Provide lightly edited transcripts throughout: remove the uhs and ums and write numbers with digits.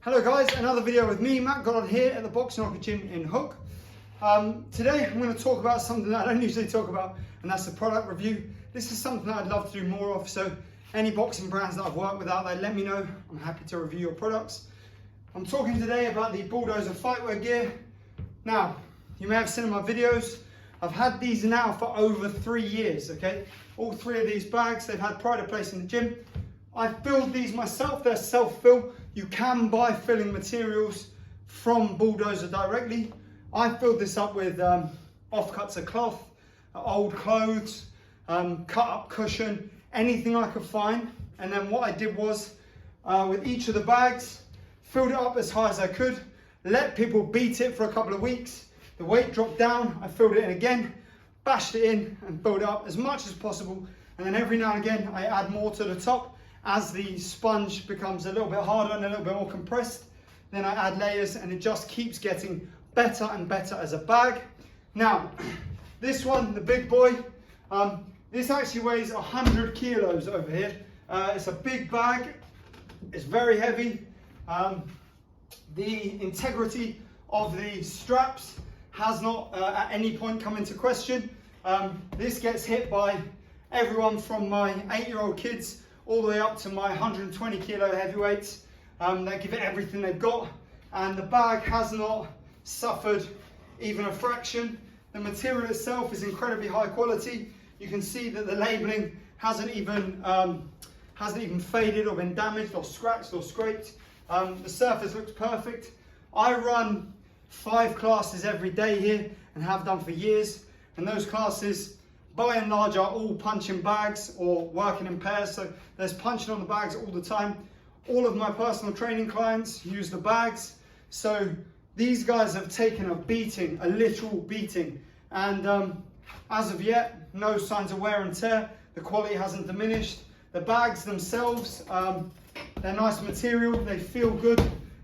Hello guys, another video with me, Matt Goddard here at the Boxing Rocket Gym in Hook. Today I'm going to talk about something that I don't usually talk about, and that's the product review. This is something that I'd love to do more of, so any boxing brands that I've worked with out there, let me know. I'm happy to review your products. I'm talking today about the Bull Doza fightwear gear. Now, you may have seen in my videos, I've had these now for over 3 years, okay? All 3 of these bags, they've had pride of place in the gym. I filled these myself, they're self-fill. You can buy filling materials from Bull Doza directly. I filled this up with offcuts of cloth, old clothes, cut up cushion, anything I could find. And then what I did was, with each of the bags, filled it up as high as I could, let people beat it for a couple of weeks. The weight dropped down, I filled it in again, bashed it in and filled it up as much as possible. And then every now and again, I add more to the top. As the sponge becomes a little bit harder and a little bit more compressed, then I add layers and it just keeps getting better and better as a bag. Now, this one, the big boy, this actually weighs 100 kilos over here. It's a big bag, it's very heavy. The integrity of the straps has not at any point come into question. This gets hit by everyone from my 8-year-old kids all the way up to my 120 kilo heavyweights. They give it everything they've got, and the bag has not suffered even a fraction. The material itself is incredibly high quality. You can see that the labeling hasn't even faded or been damaged or scratched or scraped. The surface looks perfect. I run 5 classes every day here and have done for years, and those classes by and large are all punching bags or working in pairs, so there's punching on the bags all the time. All of my personal training clients use the bags, so these guys have taken a beating, a literal beating, and as of yet, no signs of wear and tear. The quality hasn't diminished. The bags themselves, they're nice material, they feel good,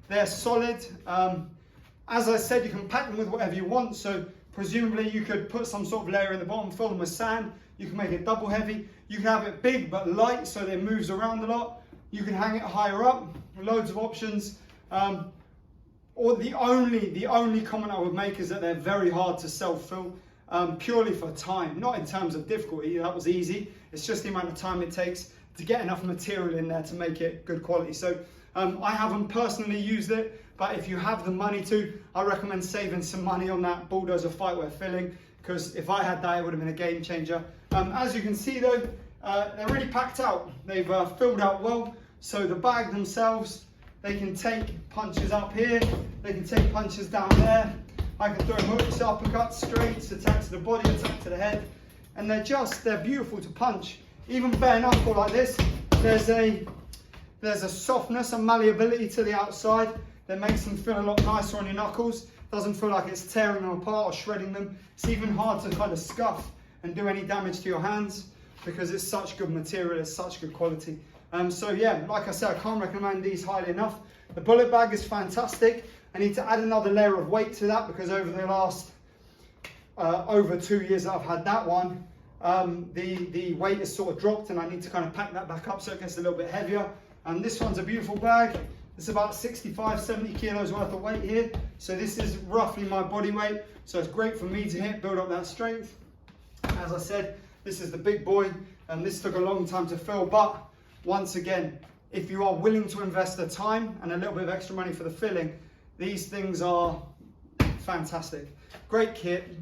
they're solid. As I said, you can pack them with whatever you want, so presumably you could put some sort of layer in the bottom, fill them with sand. You can make it double heavy. You can have it big but light so that it moves around a lot. You can hang it higher up, loads of options. Or the only comment I would make is that they're very hard to self-fill, purely for time, not in terms of difficulty. That was easy. It's just the amount of time it takes to get enough material in there to make it good quality. So I haven't personally used it, but if you have the money to, I recommend saving some money on that Bull Doza fightwear filling, because if I had that, it would have been a game changer. As you can see though, they're really packed out. They've filled out well, so the bag themselves, they can take punches up here, they can take punches down there. I can throw hooks, uppercuts, straights, attack to the body, attack to the head, and they're beautiful to punch. Even bare knuckle like this, there's a softness and malleability to the outside that makes them feel a lot nicer on your knuckles. Doesn't feel like it's tearing them apart or shredding them. It's even hard to kind of scuff and do any damage to your hands because it's such good material, it's such good quality. So yeah, like I said, I can't recommend these highly enough. The bullet bag is fantastic. I need to add another layer of weight to that because over the last over 2 years that I've had that one, the weight has sort of dropped and I need to kind of pack that back up so it gets a little bit heavier. And this one's a beautiful bag. It's about 65, 70 kilos worth of weight here. So this is roughly my body weight. So it's great for me to hit, build up that strength. As I said, this is the big boy and this took a long time to fill. But once again, if you are willing to invest the time and a little bit of extra money for the filling, these things are fantastic. Great kit,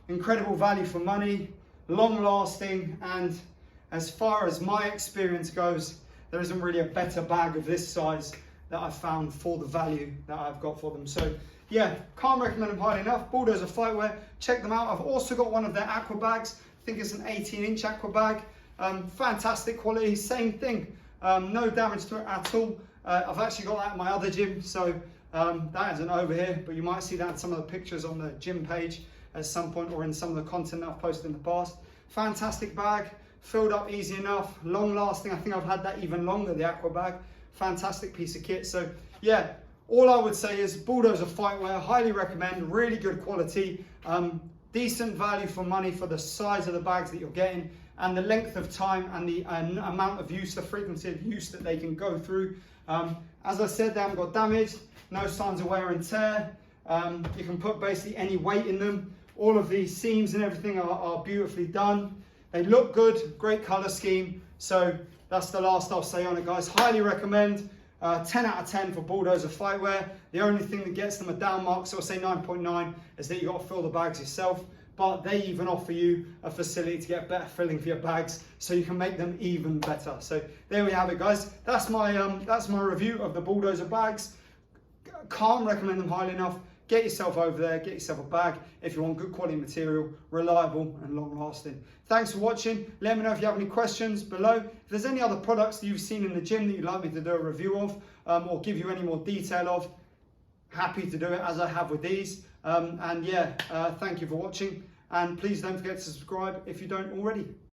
incredible value for money, long lasting, and as far as my experience goes, there isn't really a better bag of this size that I've found for the value that I've got for them. So yeah, can't recommend them highly enough. Bull Doza fightwear, check them out. I've also got one of their aqua bags. I think it's an 18-inch aqua bag. Fantastic quality, same thing. No damage to it at all. I've actually got that at my other gym, so that isn't over here, but you might see that in some of the pictures on the gym page at some point or in some of the content that I've posted in the past. Fantastic bag. Filled up easy enough, long lasting. I think I've had that even longer, the aqua bag. Fantastic piece of kit. So yeah, all I would say is Bull Doza fightwear, highly recommend, really good quality, decent value for money for the size of the bags that you're getting and the length of time and the amount of use, the frequency of use that they can go through. As I said, they haven't got damaged, no signs of wear and tear. You can put basically any weight in them. All of these seams and everything are beautifully done. They look good, great color scheme. So that's the last I'll say on it, guys. Highly recommend. 10 out of 10 for Bull Doza Fightwear. The only thing that gets them a down mark, so I'll say 9.9, is that you've got to fill the bags yourself. But they even offer you a facility to get better filling for your bags, so you can make them even better. So there we have it, guys. That's my review of the Bull Doza bags. Can't recommend them highly enough. Get yourself over there, get yourself a bag if you want good quality material, reliable and long lasting. Thanks for watching. Let me know if you have any questions below. If there's any other products that you've seen in the gym that you'd like me to do a review of, or give you any more detail of, happy to do it as I have with these. And yeah, thank you for watching, and please don't forget to subscribe if you don't already.